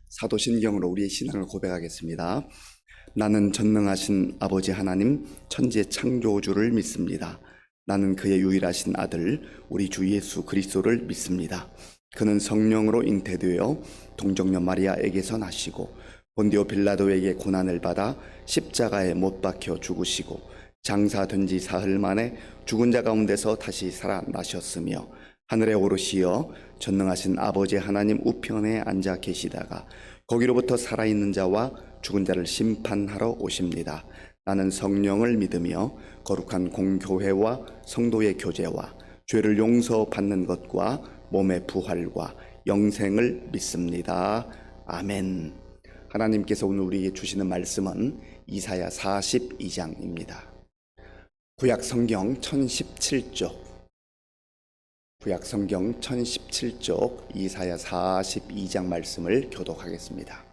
사도신경으로 우리의 신앙을 고백하겠습니다. 나는 전능하신 아버지 하나님 천지의 창조주를 믿습니다. 나는 그의 유일하신 아들 우리 주 예수 그리스도를 믿습니다. 그는 성령으로 잉태되어 동정녀 마리아에게서 나시고 본디오 빌라도에게 고난을 받아 십자가에 못 박혀 죽으시고 장사된 지 사흘 만에 죽은 자 가운데서 다시 살아나셨으며 하늘에 오르시어 전능하신 아버지 하나님 우편에 앉아 계시다가 거기로부터 살아있는 자와 죽은 자를 심판하러 오십니다. 나는 성령을 믿으며 거룩한 공교회와 성도의 교제와 죄를 용서받는 것과 몸의 부활과 영생을 믿습니다. 아멘. 하나님께서 오늘 우리에게 주시는 말씀은 이사야 42장입니다. 구약 성경 1017쪽 구약성경 1017쪽 이사야 42장 말씀을 교독하겠습니다.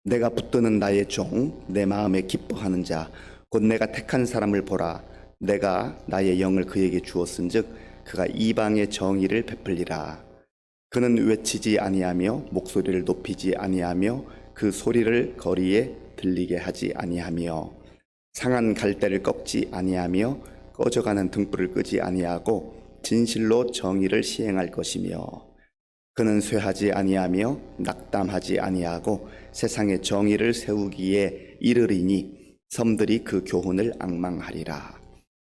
내가 붙드는 나의 종, 내 마음에 기뻐하는 자, 곧 내가 택한 사람을 보라. 내가 나의 영을 그에게 주었은즉 그가 이방의 정의를 베풀리라. 그는 외치지 아니하며 목소리를 높이지 아니하며 그 소리를 거리에 들리게 하지 아니하며 상한 갈대를 꺾지 아니하며 꺼져가는 등불을 끄지 아니하고 진실로 정의를 시행할 것이며 그는 쇠하지 아니하며 낙담하지 아니하고 세상에 정의를 세우기에 이르리니 섬들이 그 교훈을 앙망하리라.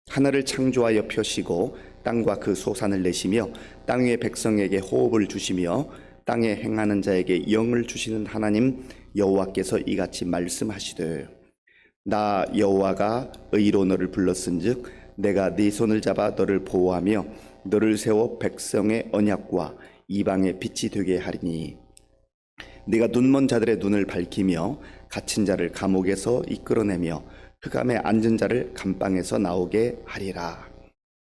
하늘을 창조하여 펴시고 땅과 그 소산을 내시며 땅 위의 백성에게 호흡을 주시며 땅에 행하는 자에게 영을 주시는 하나님 여호와께서 이같이 말씀하시되 나 여호와가 의로 너를 불렀은즉 내가 네 손을 잡아 너를 보호하며 너를 세워 백성의 언약과 이방의 빛이 되게 하리니 네가 눈먼 자들의 눈을 밝히며 갇힌 자를 감옥에서 이끌어내며 흑암에 앉은 자를 감방에서 나오게 하리라.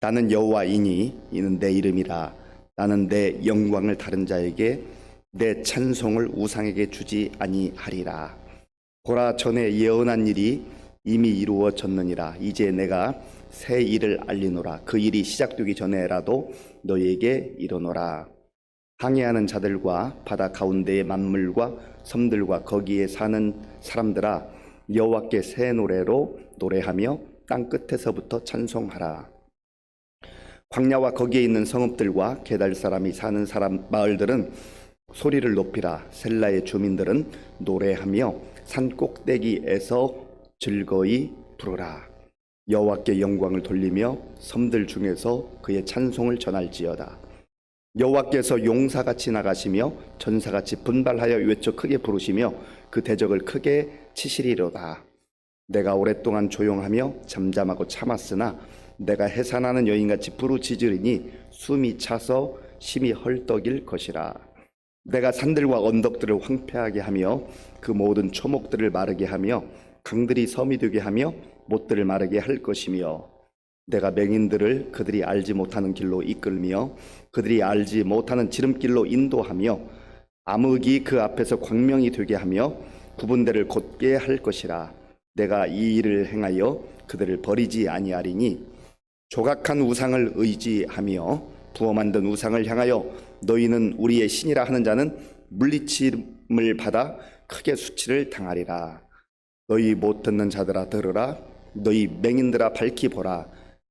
나는 여호와이니 이는 내 이름이라. 나는 내 영광을 다른 자에게 내 찬송을 우상에게 주지 아니하리라. 보라, 전에 예언한 일이 이미 이루어졌느니라. 이제 내가 새 일을 알리노라. 그 일이 시작되기 전에라도 너희에게 이르노라. 항해하는 자들과 바다 가운데의 만물과 섬들과 거기에 사는 사람들아, 여호와께 새 노래로 노래하며 땅 끝에서부터 찬송하라. 광야와 거기에 있는 성읍들과 게달 사람이 사는 사람 마을들은 소리를 높이라. 셀라의 주민들은 노래하며 산 꼭대기에서 즐거이 부르라. 여호와께 영광을 돌리며 섬들 중에서 그의 찬송을 전할지어다. 여호와께서 용사같이 나가시며 전사같이 분발하여 외쳐 크게 부르시며 그 대적을 크게 치시리로다. 내가 오랫동안 조용하며 잠잠하고 참았으나 내가 해산하는 여인같이 부르짖으리니 숨이 차서 심히 헐떡일 것이라. 내가 산들과 언덕들을 황폐하게 하며 그 모든 초목들을 마르게 하며 강들이 섬이 되게 하며 못들을 마르게 할 것이며 내가 맹인들을 그들이 알지 못하는 길로 이끌며 그들이 알지 못하는 지름길로 인도하며 암흑이 그 앞에서 광명이 되게 하며 굽은 데를 곧게 할 것이라. 내가 이 일을 행하여 그들을 버리지 아니하리니 조각한 우상을 의지하며 부어 만든 우상을 향하여 너희는 우리의 신이라 하는 자는 물리침을 받아 크게 수치를 당하리라. 너희 못 듣는 자들아 들으라. 너희 맹인들아 밝히 보라.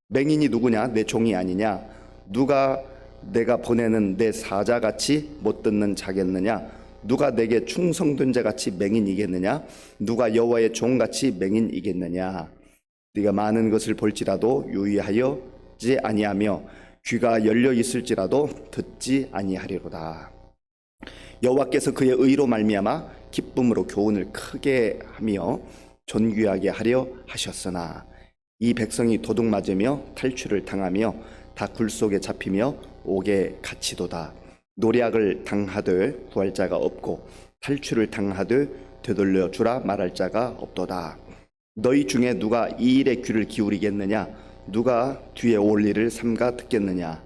맹인이 누구냐? 내 종이 아니냐? 누가 내가 보내는 내 사자같이 못 듣는 자겠느냐? 누가 내게 충성된 자같이 맹인이겠느냐? 누가 여호와의 종같이 맹인이겠느냐? 네가 많은 것을 볼지라도 유의하여지 아니하며 귀가 열려 있을지라도 듣지 아니하리로다. 여호와께서 그의 의로 말미암아 기쁨으로 교훈을 크게 하며 존귀하게 하려 하셨으나 이 백성이 도둑 맞으며 탈취를 당하며 다 굴 속에 잡히며 옥에 갇히도다. 노략을 당하되 구할 자가 없고 탈취를 당하되 되돌려 주라 말할 자가 없도다. 너희 중에 누가 이 일에 귀를 기울이겠느냐? 누가 뒤에 올 일을 삼가 듣겠느냐?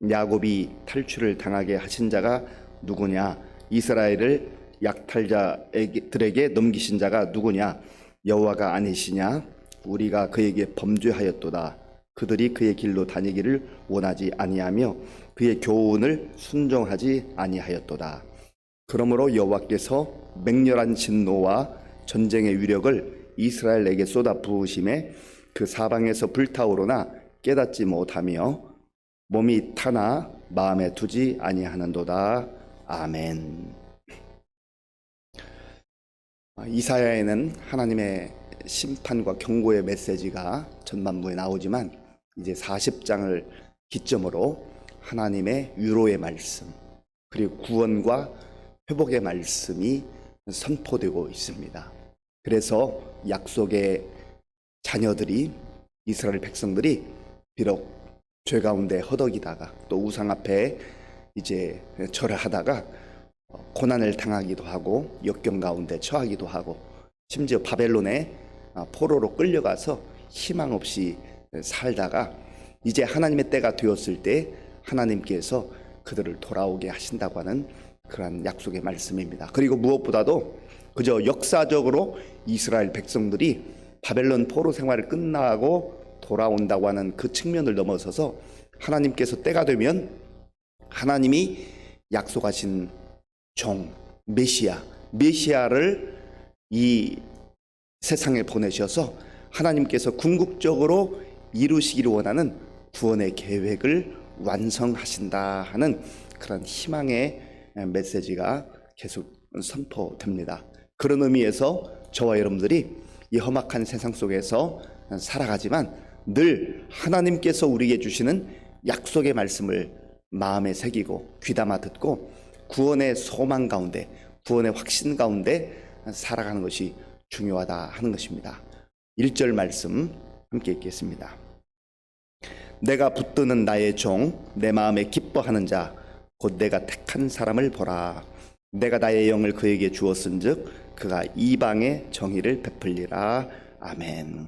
야곱이 탈취를 당하게 하신 자가 누구냐? 이스라엘을 약탈자들에게 넘기신 자가 누구냐? 여호와가 아니시냐? 우리가 그에게 범죄하였도다. 그들이 그의 길로 다니기를 원하지 아니하며 그의 교훈을 순종하지 아니하였도다. 그러므로 여호와께서 맹렬한 진노와 전쟁의 위력을 이스라엘에게 쏟아 부으심에 그 사방에서 불타오르나 깨닫지 못하며 몸이 타나 마음에 두지 아니하는도다. 아멘. 이사야에는 하나님의 심판과 경고의 메시지가 전반부에 나오지만 이제 40장을 기점으로 하나님의 위로의 말씀 그리고 구원과 회복의 말씀이 선포되고 있습니다. 그래서 약속의 자녀들이 이스라엘 백성들이 비록 죄 가운데 허덕이다가 또 우상 앞에 이제 절을 하다가 고난을 당하기도 하고 역경 가운데 처하기도 하고 심지어 바벨론에 포로로 끌려가서 희망 없이 살다가 이제 하나님의 때가 되었을 때 하나님께서 그들을 돌아오게 하신다고 하는 그러한 약속의 말씀입니다. 그리고 무엇보다도 그저 역사적으로 이스라엘 백성들이 바벨론 포로 생활을 끝나고 돌아온다고 하는 그 측면을 넘어서서 하나님께서 때가 되면 하나님이 약속하신 종 메시아를 이 세상에 보내셔서 하나님께서 궁극적으로 이루시기를 원하는 구원의 계획을 완성하신다 하는 그런 희망의 메시지가 계속 선포됩니다. 그런 의미에서 저와 여러분들이 이 험악한 세상 속에서 살아가지만 늘 하나님께서 우리에게 주시는 약속의 말씀을 마음에 새기고 귀담아 듣고 구원의 소망 가운데 구원의 확신 가운데 살아가는 것이 중요하다 하는 것입니다. 1절 말씀 함께 읽겠습니다. 내가 붙드는 나의 종 내 마음에 기뻐하는 자 곧 내가 택한 사람을 보라. 내가 나의 영을 그에게 주었은즉 그가 이방의 정의를 베풀리라. 아멘.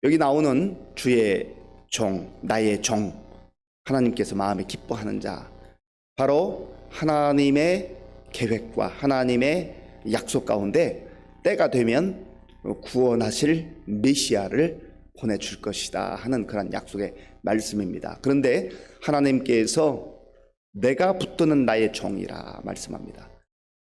여기 나오는 주의 종, 나의 종, 하나님께서 마음에 기뻐하는 자, 바로 하나님의 계획과 하나님의 약속 가운데 때가 되면 구원하실 메시아를 보내줄 것이다 하는 그런 약속의 말씀입니다. 그런데 하나님께서 내가 붙드는 나의 종이라 말씀합니다.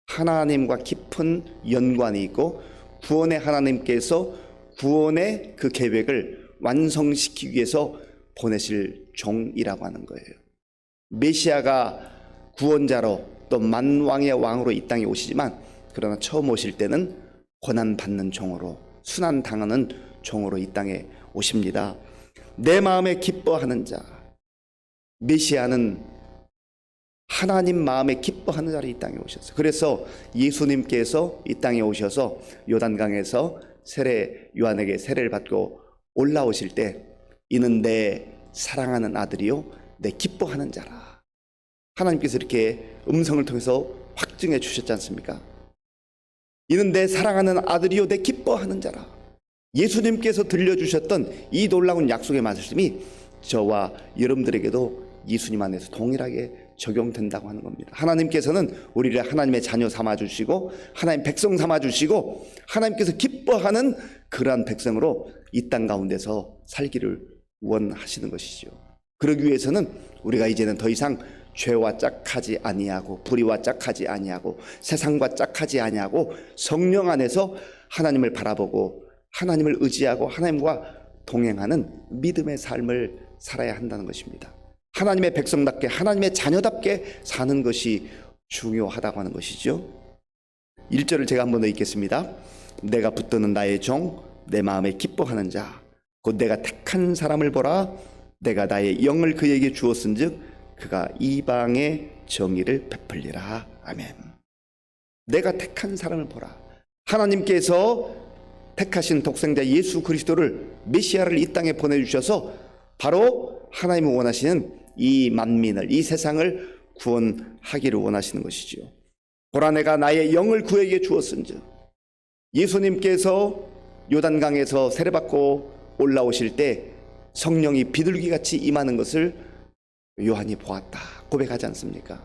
하나님과 깊은 연관이 있고 구원의 하나님께서 구원의 그 계획을 완성시키기 위해서 보내실 종이라고 하는 거예요. 메시아가 구원자로 또 만왕의 왕으로 이 땅에 오시지만 그러나 처음 오실 때는 고난받는 종으로 순환당하는 종으로 이 땅에 오십니다. 내 마음에 기뻐하는 자, 메시아는 하나님 마음에 기뻐하는 자로 이 땅에 오셨어요. 그래서 예수님께서 이 땅에 오셔서 요단강에서 요한에게 세례를 받고 올라오실 때 이는 내 사랑하는 아들이요 내 기뻐하는 자라. 하나님께서 이렇게 음성을 통해서 확증해 주셨지 않습니까? 이는 내 사랑하는 아들이요 내 기뻐하는 자라. 예수님께서 들려주셨던 이 놀라운 약속의 말씀이 저와 여러분들에게도 예수님 안에서 동일하게 적용된다고 하는 겁니다. 하나님께서는 우리를 하나님의 자녀 삼아주시고 하나님 백성 삼아주시고 하나님께서 기뻐하는 그러한 백성으로 이 땅 가운데서 살기를 원하시는 것이죠. 그러기 위해서는 우리가 이제는 더 이상 죄와 짝하지 아니하고 불의와 짝하지 아니하고 세상과 짝하지 아니하고 성령 안에서 하나님을 바라보고 하나님을 의지하고 하나님과 동행하는 믿음의 삶을 살아야 한다는 것입니다. 하나님의 백성답게 하나님의 자녀답게 사는 것이 중요하다고 하는 것이죠. 1절을 제가 한 번 더 읽겠습니다. 내가 붙드는 나의 종 내 마음에 기뻐하는 자 곧 내가 택한 사람을 보라. 내가 나의 영을 그에게 주었은즉 그가 이방의 정의를 베풀리라. 아멘. 내가 택한 사람을 보라. 하나님께서 택하신 독생자 예수 그리스도를 메시아를 이 땅에 보내주셔서 바로 하나님이 원하시는 이 만민을 이 세상을 구원하기를 원하시는 것이죠. 보라 내가 나의 영을 그에게 주었은즉 예수님께서 요단강에서 세례받고 올라오실 때 성령이 비둘기같이 임하는 것을 요한이 보았다 고백하지 않습니까?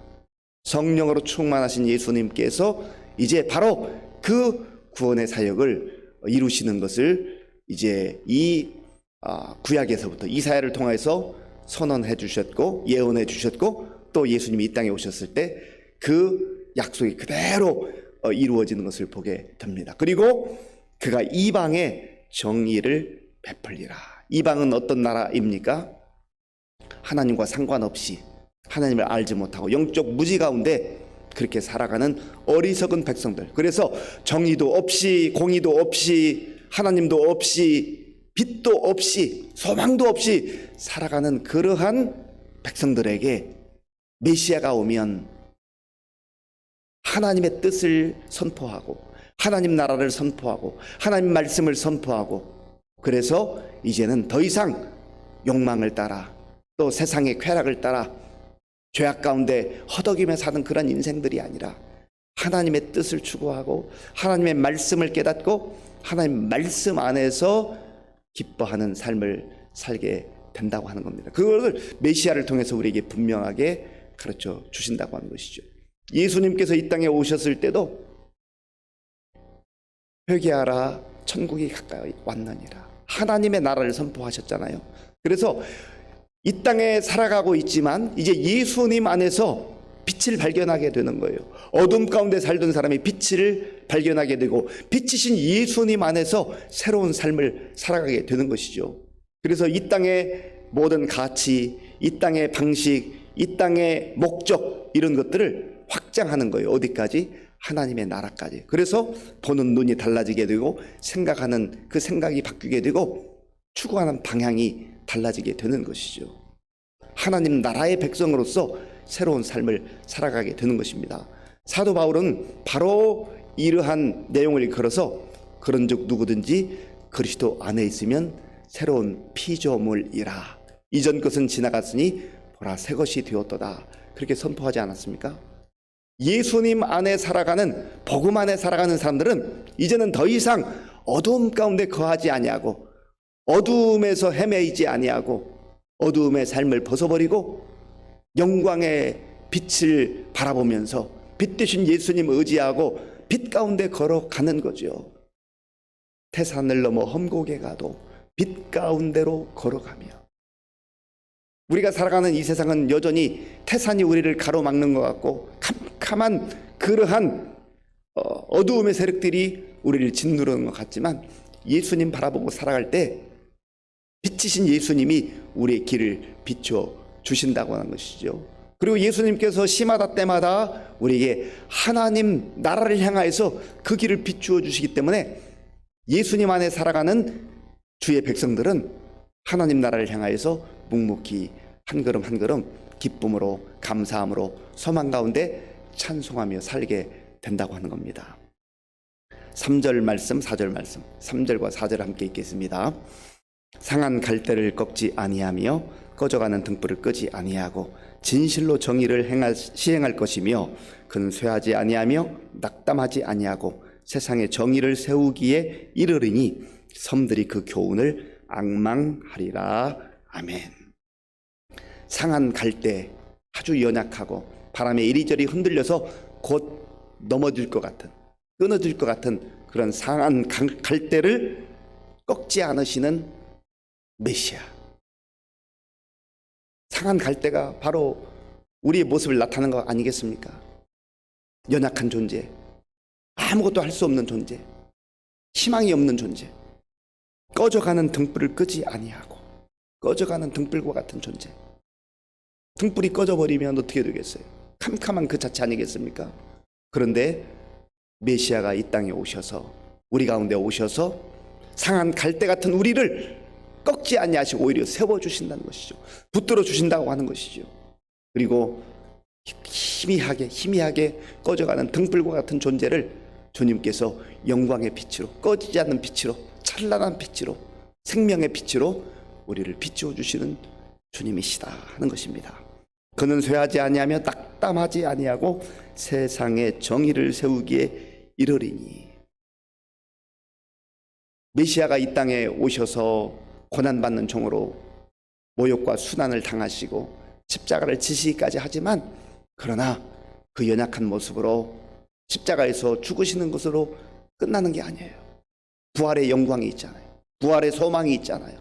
성령으로 충만하신 예수님께서 이제 바로 그 구원의 사역을 이루시는 것을 이제 이 구약에서부터 이사야를 통해서 선언해 주셨고 예언해 주셨고 또 예수님이 이 땅에 오셨을 때 그 약속이 그대로 이루어지는 것을 보게 됩니다. 그리고 그가 이방에 정의를 베풀리라. 이방은 어떤 나라입니까? 하나님과 상관없이 하나님을 알지 못하고 영적 무지 가운데 그렇게 살아가는 어리석은 백성들. 그래서 정의도 없이, 공의도 없이, 하나님도 없이, 빛도 없이, 소망도 없이 살아가는 그러한 백성들에게 메시아가 오면 하나님의 뜻을 선포하고 하나님 나라를 선포하고 하나님 말씀을 선포하고, 그래서 이제는 더 이상 욕망을 따라 또 세상의 쾌락을 따라 죄악 가운데 허덕이며 사는 그런 인생들이 아니라 하나님의 뜻을 추구하고 하나님의 말씀을 깨닫고 하나님 말씀 안에서 기뻐하는 삶을 살게 된다고 하는 겁니다. 그것을 메시아를 통해서 우리에게 분명하게 가르쳐 주신다고 하는 것이죠. 예수님께서 이 땅에 오셨을 때도 회개하라, 천국이 가까이 왔느니라, 하나님의 나라를 선포하셨잖아요. 그래서 이 땅에 살아가고 있지만 이제 예수님 안에서 빛을 발견하게 되는 거예요. 어둠 가운데 살던 사람이 빛을 발견하게 되고 빛이신 예수님 안에서 새로운 삶을 살아가게 되는 것이죠. 그래서 이 땅의 모든 가치, 이 땅의 방식, 이 땅의 목적, 이런 것들을 확장하는 거예요. 어디까지? 하나님의 나라까지. 그래서 보는 눈이 달라지게 되고 생각하는 그 생각이 바뀌게 되고 추구하는 방향이 달라지게 되는 것이죠. 하나님 나라의 백성으로서 새로운 삶을 살아가게 되는 것입니다. 사도 바울은 바로 이러한 내용을 걸어서 그런즉 누구든지 그리스도 안에 있으면 새로운 피조물이라, 이전 것은 지나갔으니 보라 새 것이 되었도다, 그렇게 선포하지 않았습니까? 예수님 안에 살아가는, 복음 안에 살아가는 사람들은 이제는 더 이상 어두움 가운데 거하지 아니하고 어두움에서 헤매이지 아니하고 어두움의 삶을 벗어버리고 영광의 빛을 바라보면서 빛 되신 예수님 의지하고 빛 가운데 걸어가는 거죠. 태산을 넘어 험곡에 가도 빛 가운데로 걸어가며, 우리가 살아가는 이 세상은 여전히 태산이 우리를 가로막는 것 같고 캄캄한 그러한 어두움의 세력들이 우리를 짓누르는 것 같지만, 예수님 바라보고 살아갈 때 빛이신 예수님이 우리의 길을 비춰 주신다고 하는 것이죠. 그리고 예수님께서 시마다 때마다 우리에게 하나님 나라를 향하여서 그 길을 비추어 주시기 때문에 예수님 안에 살아가는 주의 백성들은 하나님 나라를 향하여서 묵묵히 한 걸음 한 걸음 기쁨으로, 감사함으로, 소망 가운데 찬송하며 살게 된다고 하는 겁니다. 3절 말씀, 4절 말씀, 3절과 4절 함께 읽겠습니다. 상한 갈대를 꺾지 아니하며 꺼져가는 등불을 끄지 아니하고 진실로 정의를 시행할 것이며 그는 쇠하지 아니하며 낙담하지 아니하고 세상에 정의를 세우기에 이르리니 섬들이 그 교훈을 앙망하리라. 아멘. 상한 갈대, 아주 연약하고 바람에 이리저리 흔들려서 곧 넘어질 것 같은, 끊어질 것 같은 그런 상한 갈대를 꺾지 않으시는 메시아. 상한 갈대가 바로 우리의 모습을 나타내는 거 아니겠습니까? 연약한 존재, 아무것도 할 수 없는 존재, 희망이 없는 존재, 꺼져가는 등불을 끄지 아니하고 꺼져가는 등불과 같은 존재. 등불이 꺼져버리면 어떻게 되겠어요? 캄캄한 그 자체 아니겠습니까? 그런데 메시아가 이 땅에 오셔서, 우리 가운데 오셔서 상한 갈대 같은 우리를 꺾지 아니하시고 오히려 세워주신다는 것이죠. 붙들어 주신다고 하는 것이죠. 그리고 희미하게 꺼져가는 등불과 같은 존재를 주님께서 영광의 빛으로, 꺼지지 않는 빛으로, 찬란한 빛으로, 생명의 빛으로 우리를 비추어 주시는 주님이시다 하는 것입니다. 그는 쇠하지 아니하며 낙담하지 아니하고 세상에 정의를 세우기에 이르리니. 메시아가 이 땅에 오셔서 고난받는 종으로 모욕과 수난을 당하시고 십자가를 지시기까지 하지만, 그러나 그 연약한 모습으로 십자가에서 죽으시는 것으로 끝나는 게 아니에요. 부활의 영광이 있잖아요. 부활의 소망이 있잖아요.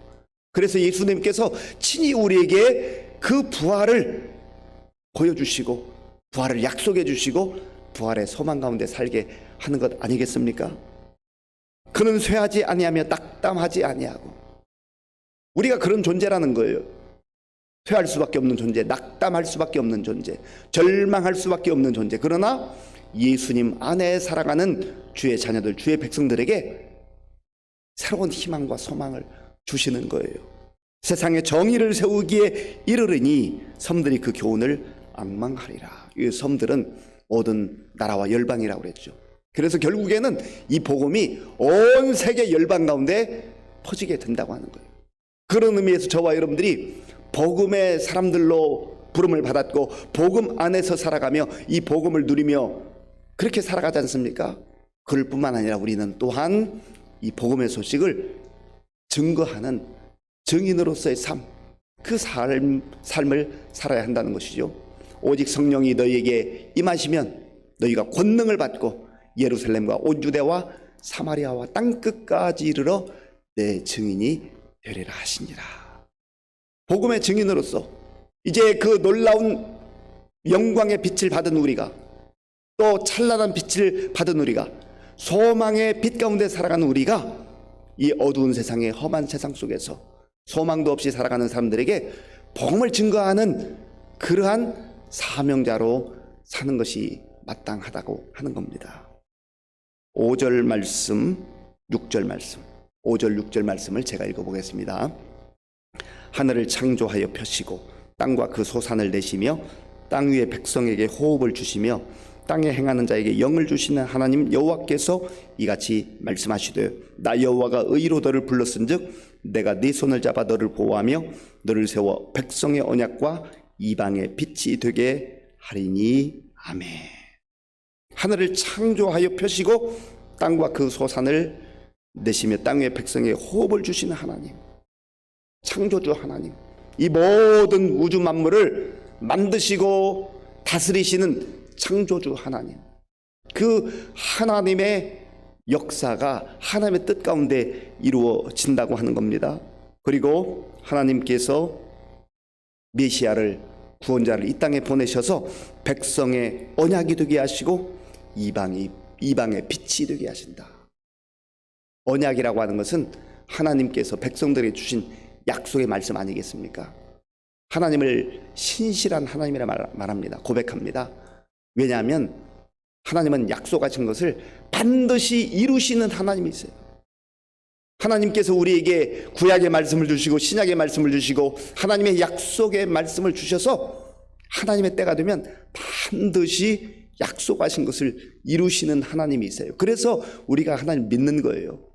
그래서 예수님께서 친히 우리에게 그 부활을 보여주시고 부활을 약속해 주시고 부활의 소망 가운데 살게 하는 것 아니겠습니까? 그는 쇠하지 아니하며 낙담하지 아니하고, 우리가 그런 존재라는 거예요. 쇠할 수밖에 없는 존재, 낙담할 수밖에 없는 존재, 절망할 수밖에 없는 존재. 그러나 예수님 안에 살아가는 주의 자녀들, 주의 백성들에게 새로운 희망과 소망을 주시는 거예요. 세상에 정의를 세우기에 이르르니 섬들이 그 교훈을 앙망하리라. 이 섬들은 모든 나라와 열방이라고 그랬죠. 그래서 결국에는 이 복음이 온 세계 열방 가운데 퍼지게 된다고 하는 거예요. 그런 의미에서 저와 여러분들이 복음의 사람들로 부름을 받았고 복음 안에서 살아가며 이 복음을 누리며 그렇게 살아가지 않습니까? 그럴 뿐만 아니라 우리는 또한 이 복음의 소식을 증거하는 증인으로서의 삶, 그 삶을 살아야 한다는 것이죠. 오직 성령이 너희에게 임하시면 너희가 권능을 받고 예루살렘과 온 유대와 사마리아와 땅끝까지 이르러 내 증인이 되리라 하시니라. 복음의 증인으로서 이제 그 놀라운 영광의 빛을 받은 우리가, 또 찬란한 빛을 받은 우리가, 소망의 빛 가운데 살아가는 우리가 이 어두운 세상의 험한 세상 속에서 소망도 없이 살아가는 사람들에게 복음을 증거하는 그러한 사명자로 사는 것이 마땅하다고 하는 겁니다. 5절 말씀, 6절 말씀, 5절 6절 말씀을 제가 읽어보겠습니다. 하늘을 창조하여 펴시고 땅과 그 소산을 내시며 땅 위의 백성에게 호흡을 주시며 땅에 행하는 자에게 영을 주시는 하나님 여호와께서 이같이 말씀하시되 나 여호와가 의로 너를 불렀은즉 내가 네 손을 잡아 너를 보호하며 너를 세워 백성의 언약과 이방의 빛이 되게 하리니 아멘. 하늘을 창조하여 펴시고 땅과 그 소산을 내시며 땅 위의 백성에게 호흡을 주시는 하나님, 창조주 하나님, 이 모든 우주 만물을 만드시고 다스리시는 창조주 하나님, 그 하나님의 역사가 하나님의 뜻 가운데 이루어진다고 하는 겁니다. 그리고 하나님께서 메시아를, 구원자를 이 땅에 보내셔서 백성의 언약이 되게 하시고 이방의 빛이 되게 하신다. 언약이라고 하는 것은 하나님께서 백성들에게 주신 약속의 말씀 아니겠습니까? 하나님을 신실한 하나님이라 말합니다. 고백합니다. 왜냐하면 하나님은 약속하신 것을 반드시 이루시는 하나님이세요. 하나님께서 우리에게 구약의 말씀을 주시고 신약의 말씀을 주시고 하나님의 약속의 말씀을 주셔서 하나님의 때가 되면 반드시 약속하신 것을 이루시는 하나님이세요. 그래서 우리가 하나님 믿는 거예요.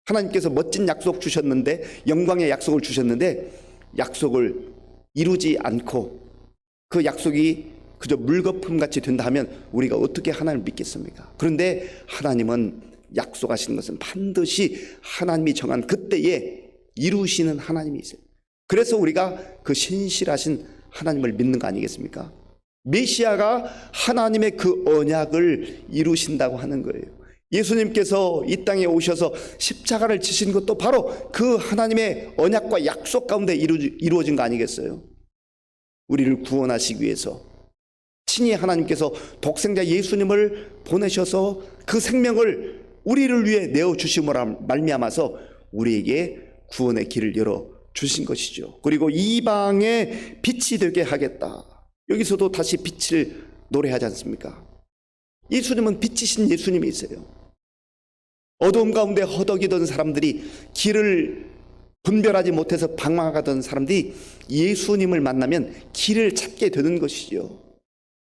하나님께서 멋진 약속 주셨는데, 영광의 약속을 주셨는데 약속을 이루지 않고 그 약속이 그저 물거품같이 된다 하면 우리가 어떻게 하나님을 믿겠습니까? 그런데 하나님은 약속하시는 것은 반드시 하나님이 정한 그때에 이루시는 하나님이세요. 그래서 우리가 그 신실하신 하나님을 믿는 거 아니겠습니까? 메시아가 하나님의 그 언약을 이루신다고 하는 거예요. 예수님께서 이 땅에 오셔서 십자가를 지신 것도 바로 그 하나님의 언약과 약속 가운데 이루어진 거 아니겠어요? 우리를 구원하시기 위해서 친히 하나님께서 독생자 예수님을 보내셔서 그 생명을 우리를 위해 내어주심으로 말미암아서 우리에게 구원의 길을 열어주신 것이죠. 그리고 이방의 빛이 되게 하겠다. 여기서도 다시 빛을 노래하지 않습니까? 예수님은 빛이신 예수님이세요. 어두움 가운데 허덕이던 사람들이, 길을 분별하지 못해서 방황하던 사람들이 예수님을 만나면 길을 찾게 되는 것이죠.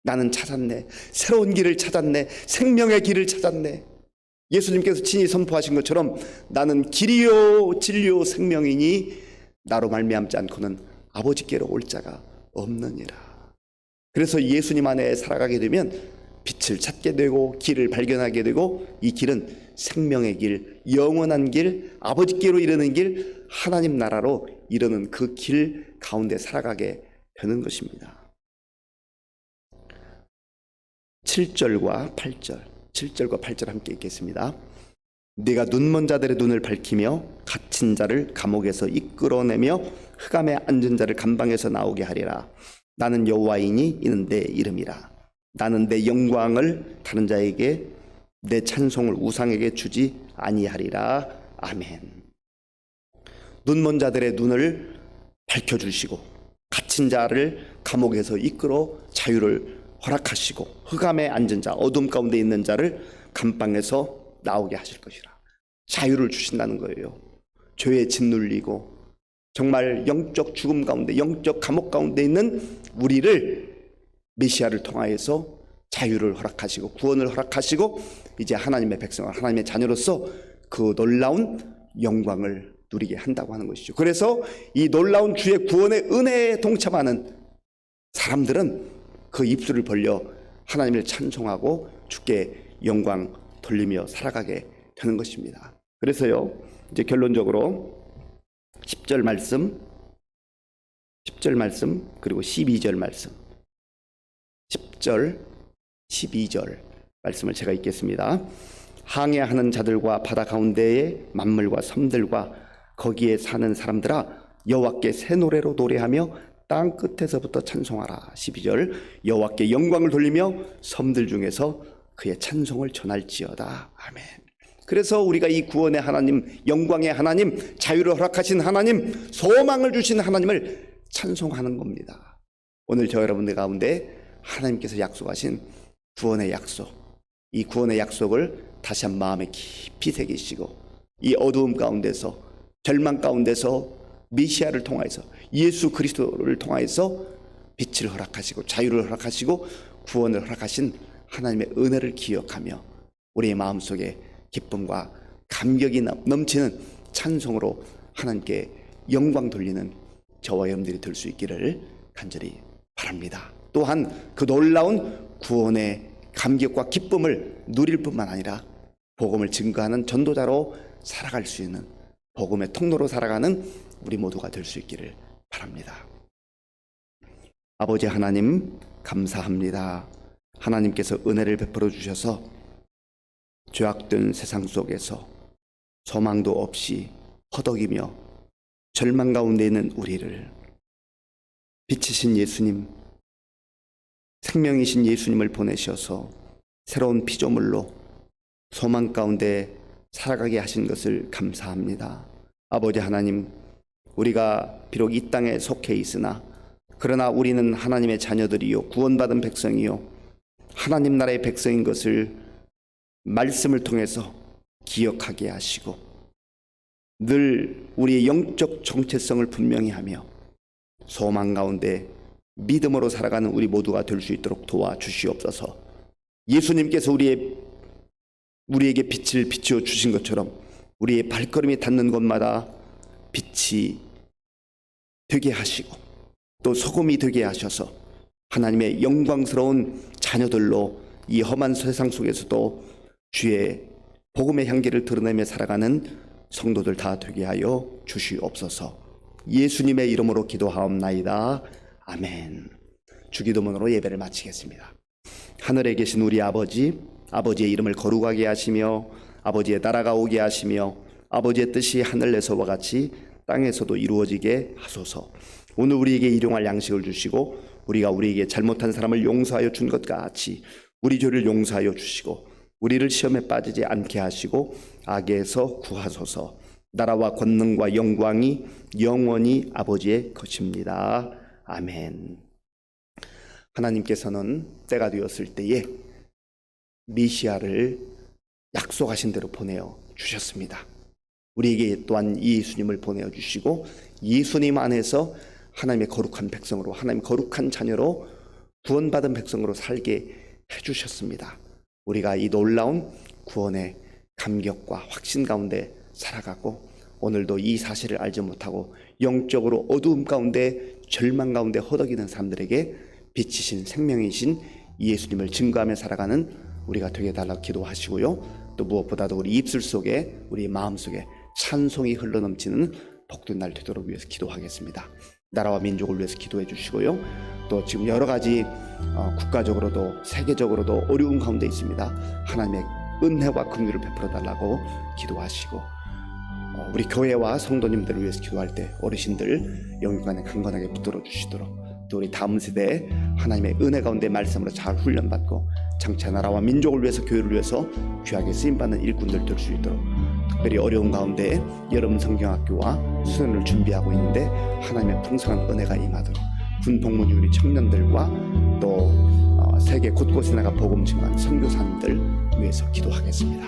나는 찾았네. 새로운 길을 찾았네. 생명의 길을 찾았네. 예수님께서 친히 선포하신 것처럼 나는 길이요 진리요 생명이니 나로 말미암지 않고는 아버지께로 올 자가 없느니라. 그래서 예수님 안에 살아가게 되면 빛을 찾게 되고 길을 발견하게 되고, 이 길은 생명의 길, 영원한 길, 아버지께로 이르는 길, 하나님 나라로 이르는 그 길 가운데 살아가게 되는 것입니다. 7절과 8절 함께 읽겠습니다. 네가 눈먼 자들의 눈을 밝히며 갇힌 자를 감옥에서 이끌어내며 흑암에 앉은 자를 감방에서 나오게 하리라. 나는 여호와이니 이는 내 이름이라. 나는 내 영광을 다른 자에게, 내 찬송을 우상에게 주지 아니하리라. 아멘. 눈먼 자들의 눈을 밝혀주시고 갇힌 자를 감옥에서 이끌어 자유를 허락하시고 흑암에 앉은 자, 어둠 가운데 있는 자를 감방에서 나오게 하실 것이라. 자유를 주신다는 거예요. 죄에 짓눌리고 정말 영적 죽음 가운데, 영적 감옥 가운데 있는 우리를 메시아를 통하여서 자유를 허락하시고 구원을 허락하시고 이제 하나님의 백성을, 하나님의 자녀로서 그 놀라운 영광을 누리게 한다고 하는 것이죠. 그래서 이 놀라운 주의 구원의 은혜에 동참하는 사람들은 그 입술을 벌려 하나님을 찬송하고 주께 영광 돌리며 살아가게 되는 것입니다. 그래서요, 이제 결론적으로 10절 말씀 그리고 12절 말씀, 10절 12절 말씀을 제가 읽겠습니다. 항해하는 자들과 바다 가운데의 만물과 섬들과 거기에 사는 사람들아, 여호와께 새 노래로 노래하며 땅 끝에서부터 찬송하라. 12절 여호와께 영광을 돌리며 섬들 중에서 그의 찬송을 전할지어다. 아멘. 그래서 우리가 이 구원의 하나님, 영광의 하나님, 자유를 허락하신 하나님, 소망을 주신 하나님을 찬송하는 겁니다. 오늘 저 여러분들 가운데 하나님께서 약속하신 구원의 약속, 이 구원의 약속을 다시 한 마음에 깊이 새기시고 이 어두움 가운데서, 절망 가운데서 메시아를 통하여서, 예수 그리스도를 통하여서 빛을 허락하시고 자유를 허락하시고 구원을 허락하신 하나님의 은혜를 기억하며 우리의 마음속에 기쁨과 감격이 넘치는 찬송으로 하나님께 영광 돌리는 저와 여러분들이 될 수 있기를 간절히 바랍니다. 또한 그 놀라운 구원의 감격과 기쁨을 누릴 뿐만 아니라 복음을 증거하는 전도자로 살아갈 수 있는, 복음의 통로로 살아가는 우리 모두가 될 수 있기를 바랍니다. 아버지 하나님, 감사합니다. 하나님께서 은혜를 베풀어 주셔서 죄악된 세상 속에서 소망도 없이 허덕이며 절망 가운데 있는 우리를 빛이신 예수님, 생명이신 예수님을 보내셔서 새로운 피조물로 소망 가운데 살아가게 하신 것을 감사합니다. 아버지 하나님, 우리가 비록 이 땅에 속해 있으나 그러나 우리는 하나님의 자녀들이요 구원받은 백성이요 하나님 나라의 백성인 것을 말씀을 통해서 기억하게 하시고 늘 우리의 영적 정체성을 분명히 하며 소망 가운데 믿음으로 살아가는 우리 모두가 될 수 있도록 도와주시옵소서. 예수님께서 우리에게 빛을 비추어 주신 것처럼 우리의 발걸음이 닿는 곳마다 빛이 되게 하시고 또 소금이 되게 하셔서 하나님의 영광스러운 자녀들로 이 험한 세상 속에서도 주의 복음의 향기를 드러내며 살아가는 성도들 다 되게 하여 주시옵소서. 예수님의 이름으로 기도하옵나이다. 아멘. 주기도문으로 예배를 마치겠습니다. 하늘에 계신 우리 아버지, 아버지의 이름을 거룩하게 하시며 아버지의 나라가 오게 하시며 아버지의 뜻이 하늘에서와 같이 땅에서도 이루어지게 하소서. 오늘 우리에게 일용할 양식을 주시고 우리가 우리에게 잘못한 사람을 용서하여 준 것 같이 우리 죄를 용서하여 주시고 우리를 시험에 빠지지 않게 하시고 악에서 구하소서. 나라와 권능과 영광이 영원히 아버지의 것입니다. 아멘. 하나님께서는 때가 되었을 때에 메시아를 약속하신 대로 보내어 주셨습니다. 우리에게 또한 예수님을 보내어 주시고 예수님 안에서 하나님의 거룩한 백성으로, 하나님의 거룩한 자녀로 구원받은 백성으로 살게 해주셨습니다. 우리가 이 놀라운 구원의 감격과 확신 가운데 살아가고 오늘도 이 사실을 알지 못하고 영적으로 어두움 가운데 절망 가운데 허덕이는 사람들에게 빛이신 생명이신 예수님을 증거하며 살아가는 우리가 되게 달라고 기도하시고요. 또 무엇보다도 우리 입술 속에, 우리 마음 속에 찬송이 흘러넘치는 복된 날 되도록 위해서 기도하겠습니다. 나라와 민족을 위해서 기도해 주시고요. 또 지금 여러 가지 국가적으로도 세계적으로도 어려운 가운데 있습니다. 하나님의 은혜와 긍휼을 베풀어 달라고 기도하시고 우리 교회와 성도님들을 위해서 기도할 때 어르신들 영육간에 강건하게 붙들어 주시도록, 또 우리 다음 세대에 하나님의 은혜 가운데 말씀으로 잘 훈련받고 장차 나라와 민족을 위해서 교회를 위해서 귀하게 쓰임받는 일꾼들 될 수 있도록 특별히 어려운 가운데 여름 성경학교와 수련을 준비하고 있는데 하나님의 풍성한 은혜가 임하도록 군 복무 중인 우리 청년들과 또 세계 곳곳에 나가 복음 증거하는 선교사님들 위해서 기도하겠습니다.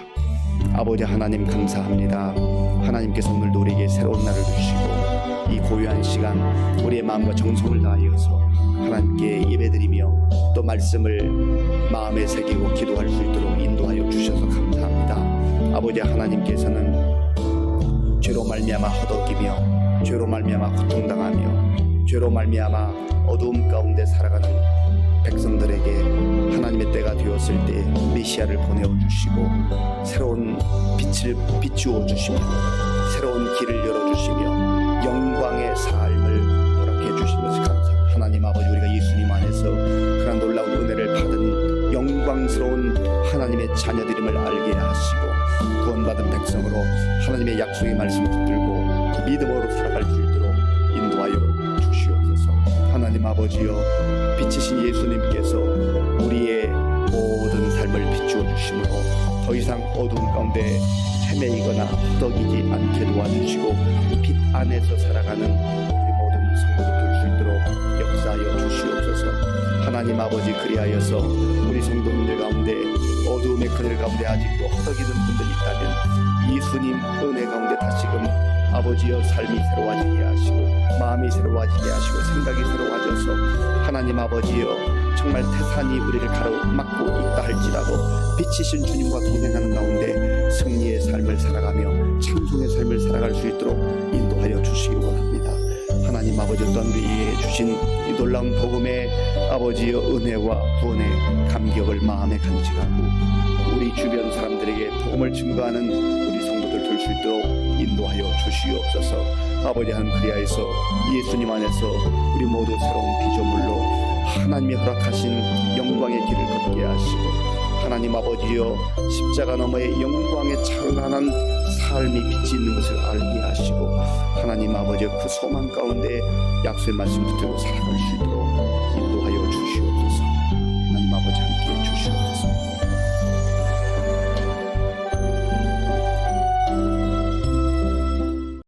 아버지 하나님 감사합니다. 하나님께서 오늘도 우리에게 새로운 날을 주시고 이 고요한 시간 우리의 마음과 정성을 다하여서 하나님께 예배드리며 또 말씀을 마음에 새기고 기도할 수 있도록 인도하여 주셔서 감사합니다. 아버지 하나님께서는 죄로 말미암아 허덕이며 죄로 말미암아 고통당하며 죄로 말미암아 어두움 가운데 살아가는 백성들에게 하나님의 때가 되었을 때 메시아를 보내어 주시고 새로운 빛을 비추어 주시며 새로운 길을 열어 주시며 영광의 삶을 허락해 주신 것을 감사합니다. 하나님 아버지 우리가 예수님 안에서 그런 놀라운 은혜를 받은 영광스러운 하나님의 자녀들임을 알게 하시고 구원받은 백성으로 하나님의 약속의 말씀을 붙들고 믿음으로 살아갈 수 있도록 인도하여 주시옵소서. 하나님 아버지여 빛이신 예수님께서 우리의 모든 삶을 비추어 주심으로 더 이상 어두운 가운데 헤매이거나 허덕이지 않게 도와주시고 빛 안에서 살아가는 우리 모든 성도들 될 수 있도록 역사하여 주시옵소서. 하나님 아버지 그리하여서 우리 성도님들 가운데 어두움의 그늘 가운데 아직도 허덕이는 분들이 있다면 예수님 은혜 가운데 다시금 아버지여 삶이 새로워지게 하시고 마음이 새로워지게 하시고 생각이 새로워져서 하나님 아버지여 정말 태산이 우리를 가로막고 있다 할지라도 빛이신 주님과 동행하는 가운데 승리의 삶을 살아가며 찬송의 삶을 살아갈 수 있도록 인도하여 주시기 원합니다. 하나님 아버지 또한 우리에게 주신 이 놀라운 복음의 아버지여 은혜와 구원의 감격을 마음에 간직하고 우리 주변 사람들에게 복음을 증거하는 우리 성도들 될 수 있도록 인도하여 주시옵소서. 아버지 하나님 그리하여서 예수님 안에서 우리 모두 새로운 피조물로 하나님이 허락하신 영광의 길을 걷게 하시고 하나님 아버지여 십자가 너머의 영광의 찬란한 삶이 빛이 있는 것을 알게 하시고 하나님 아버지여 그 소망 가운데 약속의 말씀 붙들고 살아갈 수 있도록